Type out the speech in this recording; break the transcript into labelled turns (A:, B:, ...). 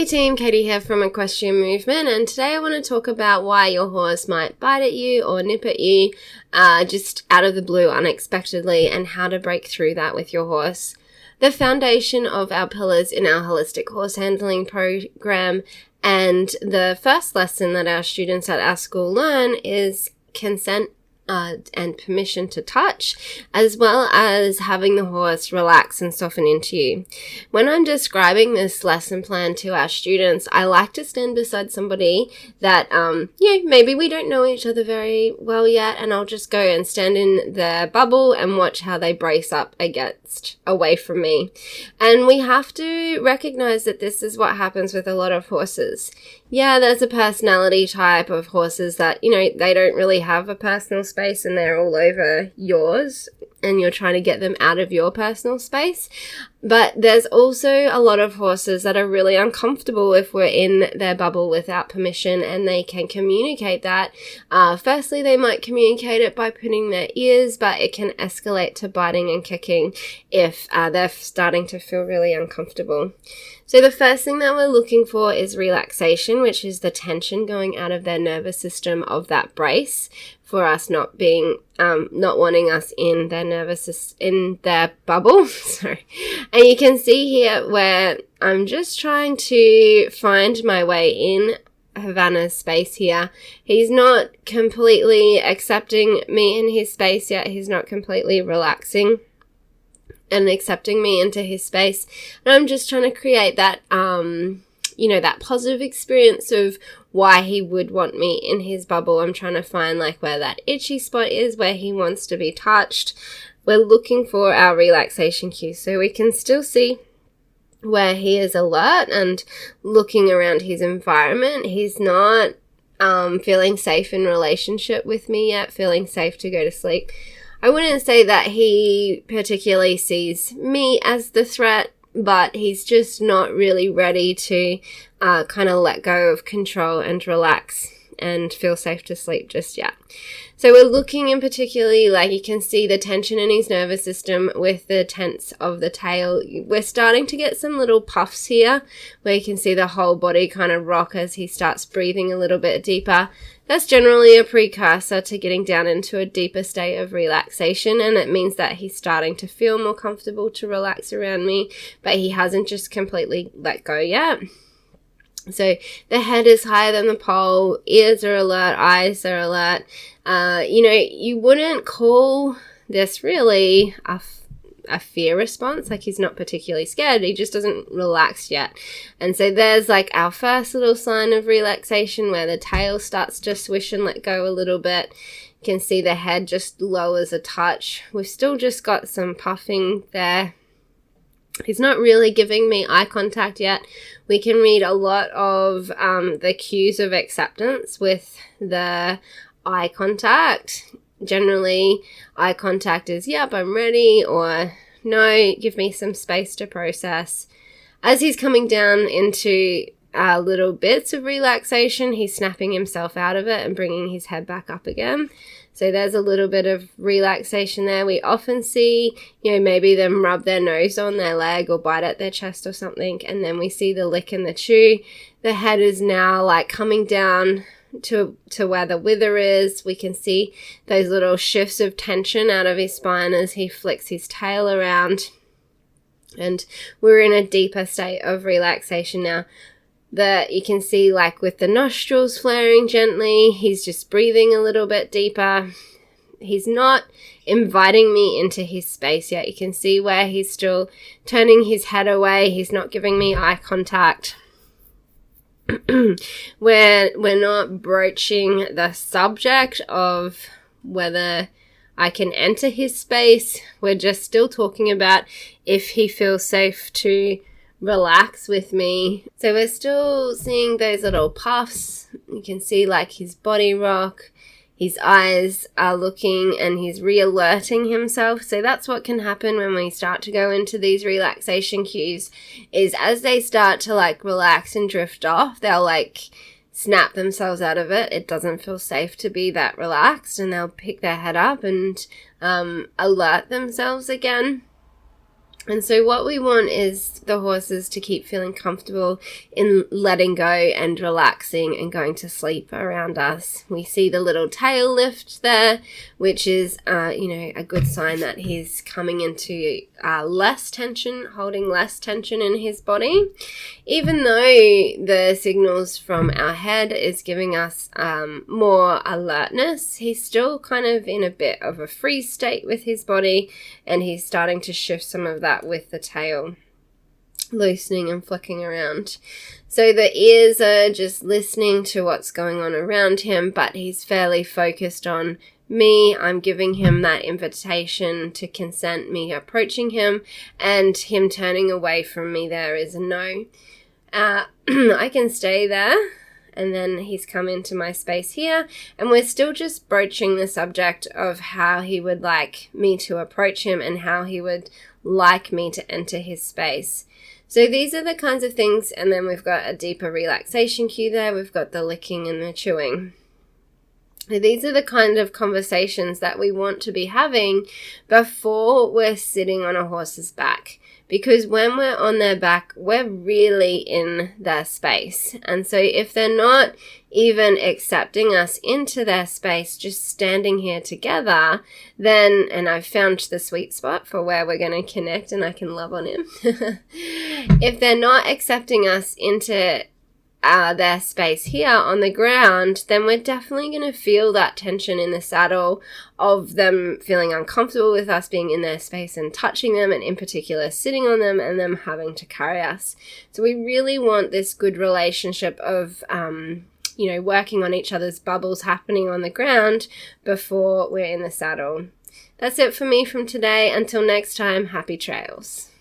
A: team, Katie here from Equestrian Movement, and today I want to talk about why your horse might bite at you or nip at you just out of the blue unexpectedly, and how to break through that with your horse. The foundation of our pillars in our holistic horse handling program, and the first lesson that our students at our school learn, is consent and permission to touch, as well as having the horse relax and soften into you. When I'm describing this lesson plan to our students, I like to stand beside somebody that, maybe we don't know each other very well yet, and I'll just go and stand in their bubble and watch how they brace up away from me. And we have to recognize that this is what happens with a lot of horses. Yeah, there's a personality type of horses that, they don't really have a personal space and they're all over yours, and you're trying to get them out of your personal space. But there's also a lot of horses that are really uncomfortable if we're in their bubble without permission, and they can communicate that. Firstly, they might communicate it by putting their ears, but it can escalate to biting and kicking if they're starting to feel really uncomfortable. So the first thing that we're looking for is relaxation, which is the tension going out of their nervous system of that brace, for us not wanting us in their bubble. Sorry. And you can see here where I'm just trying to find my way in Havana's space here. He's not completely accepting me in his space yet. He's not completely relaxing and accepting me into his space. And I'm just trying to create that, that positive experience of why he would want me in his bubble. I'm trying to find where that itchy spot is, where he wants to be touched. We're looking for our relaxation cues, so we can still see where he is alert and looking around his environment. He's not feeling safe in relationship with me yet, feeling safe to go to sleep. I wouldn't say that he particularly sees me as the threat, but he's just not really ready to kind of let go of control and relax and feel safe to sleep just yet. So we're looking in particularly, you can see the tension in his nervous system with the tense of the tail. We're starting to get some little puffs here where you can see the whole body kind of rock as he starts breathing a little bit deeper. That's generally a precursor to getting down into a deeper state of relaxation, and it means that he's starting to feel more comfortable to relax around me, but he hasn't just completely let go yet. So the head is higher than the pole, ears are alert, eyes are alert. You wouldn't call this really a fear response. He's not particularly scared, he just doesn't relax yet. And so there's our first little sign of relaxation, where the tail starts to swish and let go a little bit. You can see the head just lowers a touch. We've still just got some puffing there. He's not really giving me eye contact yet. We can read a lot of the cues of acceptance with the eye contact. Generally, eye contact is, yep, I'm ready, or no, give me some space to process. As he's coming down into little bits of relaxation, he's snapping himself out of it and bringing his head back up again. So there's a little bit of relaxation there. We often see, maybe them rub their nose on their leg or bite at their chest or something, and then we see the lick and the chew. The head is now coming down to where the wither is. We can see those little shifts of tension out of his spine as he flicks his tail around. And we're in a deeper state of relaxation now. You can see with the nostrils flaring gently, he's just breathing a little bit deeper. He's not inviting me into his space yet. You can see where he's still turning his head away. He's not giving me eye contact. We're not broaching the subject of whether I can enter his space. We're just still talking about if he feels safe to relax with me. So we're still seeing those little puffs. You can see his body rock, his eyes are looking, and he's re-alerting himself. So that's what can happen when we start to go into these relaxation cues, is as they start to relax and drift off, they'll snap themselves out of it. It doesn't feel safe to be that relaxed, and they'll pick their head up and alert themselves again. And so what we want is the horses to keep feeling comfortable in letting go and relaxing and going to sleep around us. We see the little tail lift there, which is, a good sign that he's coming into less tension, holding less tension in his body. Even though the signals from our head is giving us more alertness, he's still kind of in a bit of a freeze state with his body, and he's starting to shift some of that with the tail loosening and flicking around. So the ears are just listening to what's going on around him, but he's fairly focused on me. I'm giving him that invitation to consent, me approaching him, and him turning away from me there is a no. I can stay there. And then he's come into my space here, and we're still just broaching the subject of how he would like me to approach him and how he would like me to enter his space. So these are the kinds of things, and then we've got a deeper relaxation cue there. We've got the licking and the chewing. So these are the kind of conversations that we want to be having before we're sitting on a horse's back. Because when we're on their back, we're really in their space. And so if they're not even accepting us into their space, just standing here together, then, and I've found the sweet spot for where we're going to connect and I can love on him. If they're not accepting us into their space here on the ground, then we're definitely going to feel that tension in the saddle of them feeling uncomfortable with us being in their space and touching them, and in particular sitting on them and them having to carry us. So we really want this good relationship of working on each other's bubbles happening on the ground before we're in the saddle. That's it for me from today. Until next time, happy trails.